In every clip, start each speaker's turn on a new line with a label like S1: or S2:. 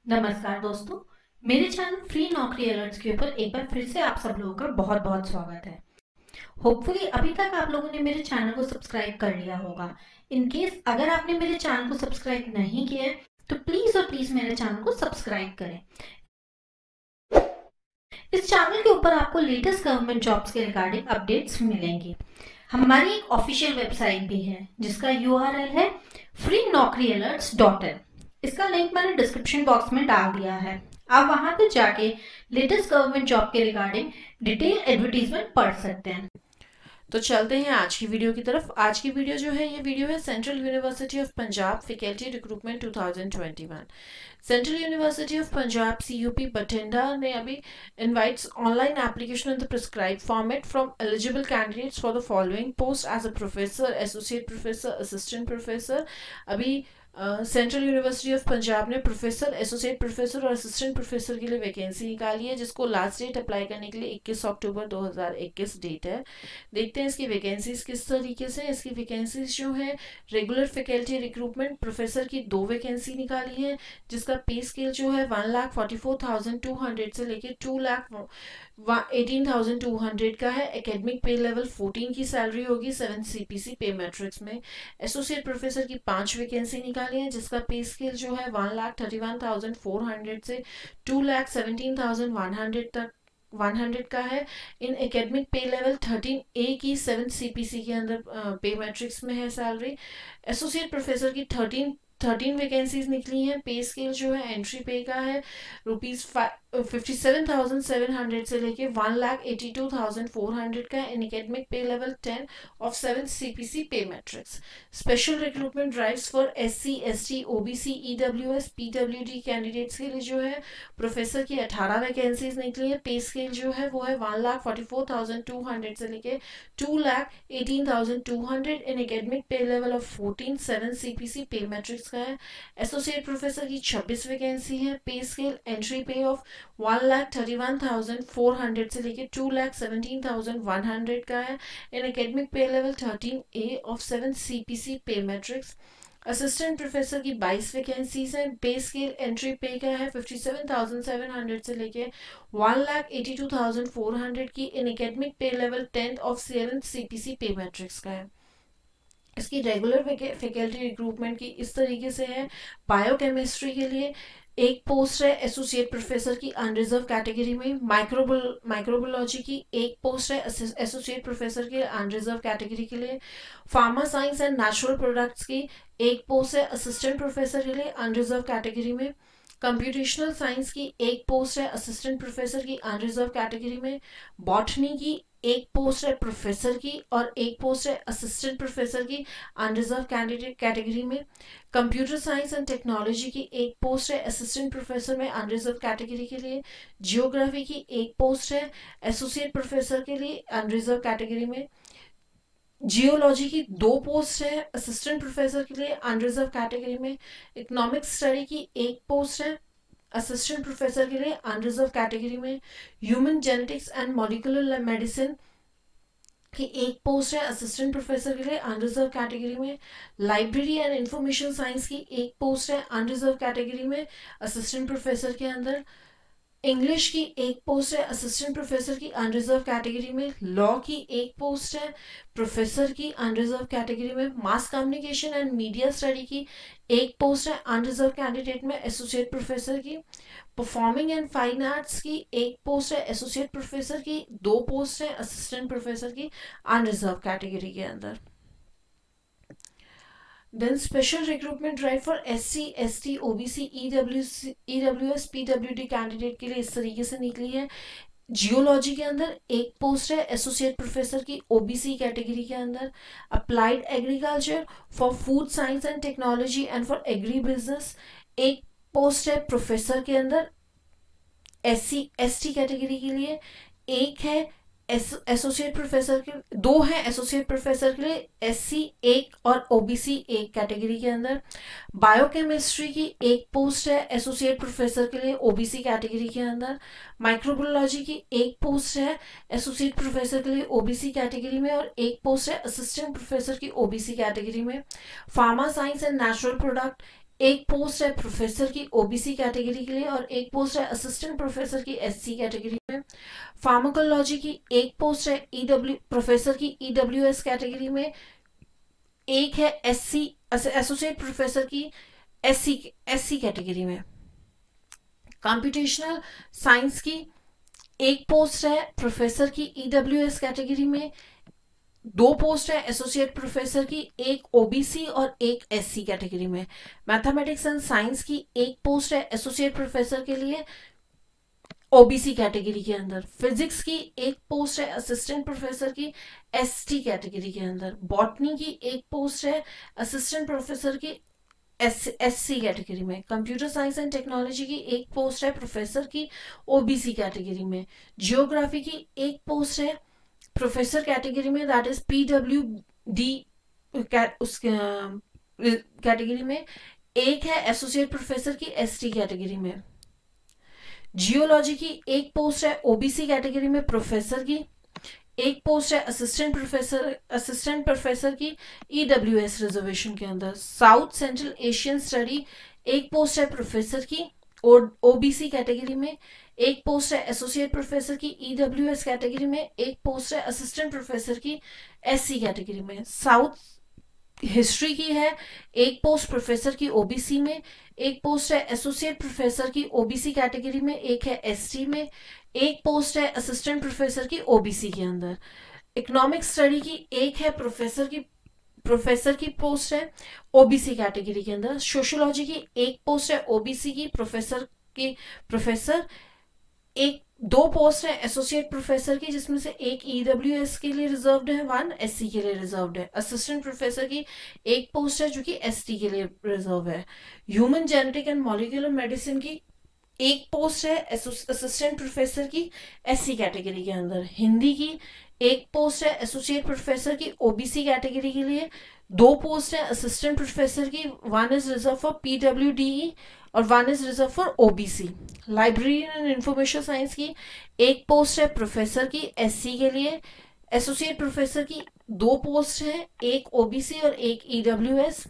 S1: नमस्कार दोस्तों, मेरे चैनल फ्री नौकरी अलर्ट्स के ऊपर एक बार फिर से आप सब लोगों का बहुत बहुत स्वागत है। होपफुली अभी तक आप लोगों ने मेरे चैनल को सब्सक्राइब कर लिया होगा। इन केस अगर आपने मेरे चैनल को सब्सक्राइब नहीं किया है तो प्लीज और प्लीज मेरे चैनल को सब्सक्राइब करें। इस चैनल के ऊपर आपको लेटेस्ट गवर्नमेंट जॉब्स के रिगार्डिंग अपडेट्स मिलेंगी। हमारी एक ऑफिशियल वेबसाइट भी है जिसका URL है freenaukrialerts.in। इसका लिंक मैंने डिस्क्रिप्शन बॉक्स में डाल दिया है। आप वहां पे जाके लेटेस्ट गवर्नमेंट जॉब के रिगार्डिंग डिटेल एडवर्टीजमेंट पढ़ सकते हैं।
S2: तो चलते हैं आज की वीडियो की तरफ। आज की वीडियो जो है ये वीडियो है central university of Punjab faculty recruitment 2021। Central university of Punjab CUP Bathinda ने अभी invites online application in the prescribe format from eligible candidates for the following post as a professor, associate professor, assistant professor. अभी central university of Punjab ने professor, associate professor और assistant professor के लिए vacancy निकाली है, जिसको लास्ट डेट अप्लाई करने के लिए 21 अक्टूबर 2021 डेट है। देखते हैं इसकी वैकेंसीज किस तरीके से। इसकी वैकेंसीज जो है रेगुलर फैकल्टी रिक्रूटमेंट प्रोफेसर की 2 वैकेंसी निकाली है, जिसका पे स्केल जो है 1,44,200 से लेके 2,18,200 का है। एकेडमिक पे लेवल 14 की सैलरी होगी 7 CPC पे मैट्रिक्स में। एसोसिएट प्रोफेसर की 5 वैकेंसी निकाली है, जिसका पे स्केल जो है 1,31,400 से 2,17,100 तक 100 का है। इन एकेडमिक पे लेवल 13A की 7 CPC के अंदर पे मैट्रिक्स में है सैलरी। एसोसिएट प्रोफेसर की 13 वैकेंसीज निकली हैं। पे स्केल जो है एंट्री पे का है ₹57,700 से लेके 1,82,400 का। इन एकेडमिक पे लेवल 10 ऑफ 7 CPC पे matrix. Special recruitment drives for SC, ST, OBC, EWS, PWD candidates के लिए जो है प्रोफेसर की 18 वैकेंसीज निकली है। पे स्केल जो है वो है 1,44,200 से लेके 2,18,200। इन एकेडमिक पे लेवल ऑफ 14 7 CPC पे मैट्रिक्स का है। एसोसिएट प्रोफेसर की 26 वैकेंसी है। पे स्केल एंट्री पे ऑफ 1,31,400 से लेके 2,17,100 का है। इन एकेडमिक पे लेवल 13A ऑफ 7 CPC पे मैट्रिक्स। असिस्टेंट प्रोफेसर की 22 वैकेंसीज हैं। पे स्केल एंट्री पे का है 57,700 से लेके 1,82,400 की। इन एकेडमिक पे लेवल 10 ऑफ 7 CPC पे मैट्रिक्स का है। इसकी रेगुलर फैकल्टी रिक्रूटमेंट की इस तरीके से है। बायोकेमिस्ट्री के लिए एक पोस्ट है एसोसिएट प्रोफेसर की अनरिजर्व कैटेगरी में। माइक्रोबायोलॉजी की एक पोस्ट है एसोसिएट प्रोफेसर के अनरिजर्व कैटेगरी के लिए। Pharma science and natural products की एक पोस्ट है असिस्टेंट प्रोफेसर के लिए अनरिजर्व कैटेगरी में। कंप्यूटेशनल साइंस की एक पोस्ट है असिस्टेंट प्रोफेसर की अनरिजर्व कैटेगरी में। बॉटनी की एक पोस्ट है प्रोफेसर की और एक पोस्ट है असिस्टेंट प्रोफेसर की अनरिजर्व कैंडिडेट कैटेगरी में। कंप्यूटर साइंस एंड टेक्नोलॉजी की एक पोस्ट है असिस्टेंट प्रोफेसर में अनरिजर्व कैटेगरी के लिए। जियोग्राफी की एक पोस्ट है एसोसिएट प्रोफेसर के लिए अनरिजर्व कैटेगरी में। जियोलॉजी की 2 पोस्ट है असिस्टेंट प्रोफेसर के लिए अनरिजर्व कैटेगरी में। इकोनॉमिक्स स्टडी की एक पोस्ट है असिस्टेंट प्रोफेसर के लिए अनरिजर्व कैटेगरी में। Human genetics and molecular medicine की एक पोस्ट है असिस्टेंट प्रोफेसर के लिए अनरिजर्व कैटेगरी में। लाइब्रेरी एंड इंफॉर्मेशन साइंस की एक पोस्ट है अनरिजर्व कैटेगरी में असिस्टेंट प्रोफेसर के अंदर। इंग्लिश की एक पोस्ट है असिस्टेंट प्रोफेसर की अनरिजर्व कैटेगरी में। लॉ की एक पोस्ट है प्रोफेसर की अनरिजर्व कैटेगरी में। Mass communication and media study की एक पोस्ट है अनरिजर्व कैंडिडेट में एसोसिएट प्रोफेसर की। परफॉर्मिंग एंड फाइन आर्ट्स की एक पोस्ट है एसोसिएट प्रोफेसर की। 2 पोस्ट है असिस्टेंट प्रोफेसर की अनरिजर्व कैटेगरी के अंदर। Then special recruitment drive for SC, ST, OBC, EWS, PWD candidate के लिए इस तरीके से निकली है। जियोलॉजी के अंदर एक पोस्ट है एसोसिएट प्रोफेसर की OBC कैटेगरी के अंदर। Applied agriculture for food science and technology and for agri business एक पोस्ट है प्रोफेसर के अंदर SC, ST कैटेगरी के लिए। एक है एसोसिएट प्रोफेसर के 2 है एसोसिएट प्रोफेसर के लिए SC 1 और OBC 1 कैटेगरी के अंदर। बायोकेमिस्ट्री की एक पोस्ट है एसोसिएट प्रोफेसर के लिए OBC कैटेगरी के अंदर। माइक्रोबायोलॉजी की एक पोस्ट है एसोसिएट प्रोफेसर के लिए OBC कैटेगरी में और एक पोस्ट है असिस्टेंट प्रोफेसर की OBC कैटेगरी में। Pharma science and natural product एक पोस्ट है प्रोफेसर की ओबीसी कैटेगरी के लिए और एक पोस्ट है असिस्टेंट प्रोफेसर की एससी कैटेगरी में। फार्माकोलॉजी की एक पोस्ट है ईडब्ल्यू प्रोफेसर की ईडब्ल्यूएस कैटेगरी में, एक है एससी एसोसिएट प्रोफेसर की एससी कैटेगरी में। कंप्यूटेशनल साइंस की एक पोस्ट है प्रोफेसर की ईडब्ल्यूएस कैटेगरी में, दो पोस्ट है एसोसिएट प्रोफेसर की, एक ओबीसी और एक एससी कैटेगरी में। मैथमेटिक्स एंड साइंस की एक पोस्ट है एसोसिएट प्रोफेसर के लिए ओबीसी कैटेगरी के अंदर। फिजिक्स की एक पोस्ट है असिस्टेंट प्रोफेसर की एसटी कैटेगरी के अंदर। बॉटनी की एक पोस्ट है असिस्टेंट प्रोफेसर की एससी कैटेगरी में। कंप्यूटर साइंस एंड टेक्नोलॉजी की एक पोस्ट है प्रोफेसर की ओबीसी कैटेगरी में। जियोग्राफी की एक पोस्ट है प्रोफेसर कैटेगरी में, दैट इज पीडब्ल्यूडी कैटेगरी में। एक है एसोसिएट प्रोफेसर की एसटी कैटेगरी में। जियोलॉजी की एक पोस्ट है ओबीसी कैटेगरी में प्रोफेसर की, एक पोस्ट है असिस्टेंट प्रोफेसर की ईडब्ल्यूएस रिजर्वेशन के अंदर। साउथ सेंट्रल एशियन स्टडी एक पोस्ट है प्रोफेसर की ओबीसी कैटेगरी में, एक पोस्ट है एसोसिएट प्रोफेसर की ईडब्ल्यूएस कैटेगरी में, एक पोस्ट है असिस्टेंट प्रोफेसर की एससी कैटेगरी में। साउथ हिस्ट्री की है एक पोस्ट प्रोफेसर की ओबीसी में, एक पोस्ट है एसोसिएट प्रोफेसर की ओबीसी कैटेगरी में, एक है एसटी में, एक पोस्ट है असिस्टेंट प्रोफेसर की ओबीसी के अंदर। इकोनॉमिक स्टडी की एक है प्रोफेसर की पोस्ट है ओबीसी कैटेगरी के अंदर। सोशियोलॉजी की एक पोस्ट है ओबीसी की प्रोफेसर, एक दो पोस्ट है एसोसिएट प्रोफेसर की जिसमें से एक ईडब्ल्यूएस के लिए रिजर्व्ड है, वन एससी के लिए रिजर्व्ड है। असिस्टेंट प्रोफेसर की एक पोस्ट है जो कि एसटी के लिए रिजर्व है। Human genetic and molecular medicine की एक पोस्ट है असिस्टेंट प्रोफेसर की एससी कैटेगरी के अंदर। हिंदी की एक पोस्ट है एसोसिएट प्रोफेसर की ओबीसी कैटेगरी के लिए, दो पोस्ट है असिस्टेंट प्रोफेसर की, वन इज रिजर्व फॉर पीडब्ल्यूडी और one is reserve for OBC. Library and information science की एक पोस्ट है प्रोफेसर की एससी के लिए। एसोसिएट प्रोफेसर की दो पोस्ट है, एक ओबीसी और एक ईडब्ल्यूएस।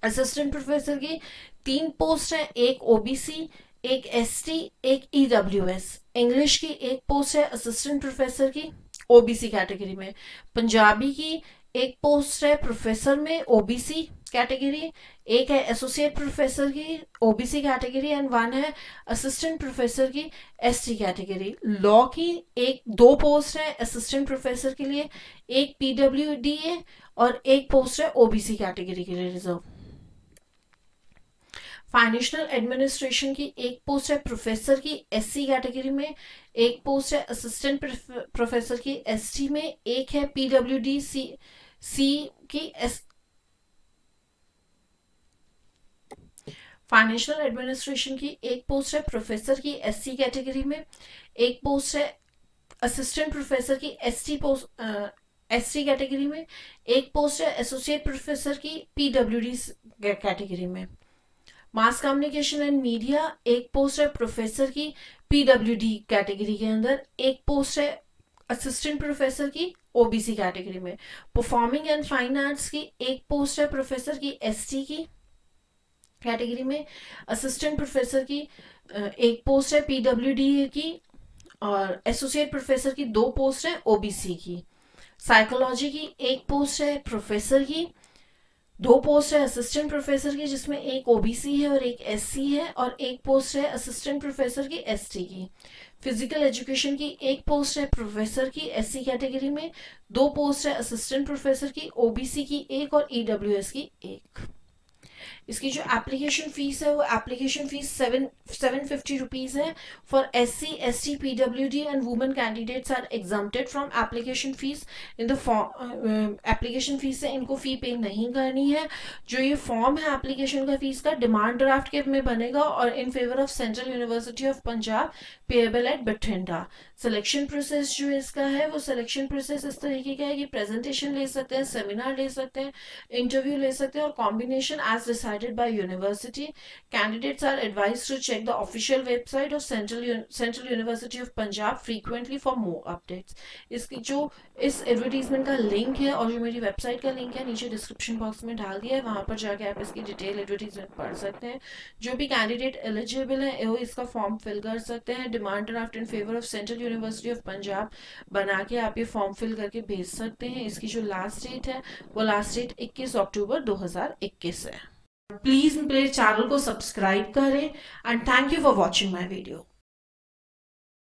S2: असिस्टेंट प्रोफेसर की तीन पोस्ट है, एक ओबीसी, एक एसटी, एक ईडब्ल्यूएस। इंग्लिश की एक पोस्ट है असिस्टेंट प्रोफेसर की ओबीसी कैटेगरी में। पंजाबी की एक पोस्ट है प्रोफेसर में ओबीसी कैटेगरी, एक है एसोसिएट प्रोफेसर की ओबीसी कैटेगरी एंड वन है असिस्टेंट प्रोफेसर की एसटी कैटेगरी। लॉ की एक दो पोस्ट है असिस्टेंट प्रोफेसर के लिए, एक पीडब्ल्यूडी और एक पोस्ट है ओबीसी कैटेगरी के लिए रिजर्व। फाइनेंशियल एडमिनिस्ट्रेशन की एक पोस्ट है प्रोफेसर की एससी कैटेगरी में, एक पोस्ट है असिस्टेंट प्रोफेसर की एसटी में, एक है पीडब्ल्यूडी सी की फाइनेंशियल एडमिनिस्ट्रेशन की एक पोस्ट है प्रोफेसर की एससी कैटेगरी में, एक पोस्ट है असिस्टेंट प्रोफेसर की एसटी कैटेगरी में, एक पोस्ट है एसोसिएट प्रोफेसर की पीडब्ल्यूडी कैटेगरी में। मास कम्युनिकेशन एंड मीडिया एक पोस्ट है प्रोफेसर की पीडब्ल्यूडी कैटेगरी के अंदर, एक पोस्ट है असिस्टेंट प्रोफेसर की ओबीसी कैटेगरी में। परफॉर्मिंग एंड फाइन आर्ट्स की एक पोस्ट है प्रोफेसर की एसटी की कैटेगरी में, असिस्टेंट प्रोफेसर की एक पोस्ट है पीडब्ल्यूडी की और एसोसिएट प्रोफेसर की दो पोस्ट है ओबीसी की। साइकोलॉजी की एक पोस्ट है प्रोफेसर की, दो पोस्ट है असिस्टेंट प्रोफेसर की जिसमें एक ओबीसी है और एक एससी है और एक पोस्ट है असिस्टेंट प्रोफेसर की एसटी की। फिजिकल एजुकेशन की एक पोस्ट है प्रोफेसर की एससी कैटेगरी में, दो पोस्ट है असिस्टेंट प्रोफेसर की ओबीसी की एक और ईडब्ल्यूएस की एक। इसकी जो एप्लीकेशन फीस है वो एप्लीकेशन फीस 750 रुपीज है for SC ST PWD and women candidates are exempted from application fees in the form. Application fees से इनको फी पे नहीं करनी है। जो ये फॉर्म है एप्लीकेशन का फीस का डिमांड ड्राफ्ट के में बनेगा और in favour of central university of Punjab payable eight Bathinda. Selection process जो इसका है वो सिलेक्शन प्रोसेस इस तरीके का है कि प्रेजेंटेशन ले सकते हैं, सेमिनार ले सकते हैं, इंटरव्यू ले सकते हैं और combination as decided provided by university. Candidates are advised to check the official website of Central University of Punjab frequently for more updates. इसकी जो इस एडवर्टीजमेंट का लिंक है और जो मेरी वेबसाइट का लिंक है नीचे डिस्क्रिप्शन बॉक्स में डाल दिया है, वहाँ पर जाके आप इसकी डिटेल एडवर्टीजमेंट पढ़ सकते हैं. जो भी कैंडिडेट एलिजिबल है वो इसका फॉर्म फिल कर सकते हैं. Demand draft in favour of central university of Punjab बना के आप ये फॉर्म फिल करके भेज सकते हैं. इसकी जो लास्ट डेट है वो लास्ट डेट 21 अक्टूबर 2021 है. प्लीज मेरे चैनल को सब्सक्राइब करें and thank you for watching my video.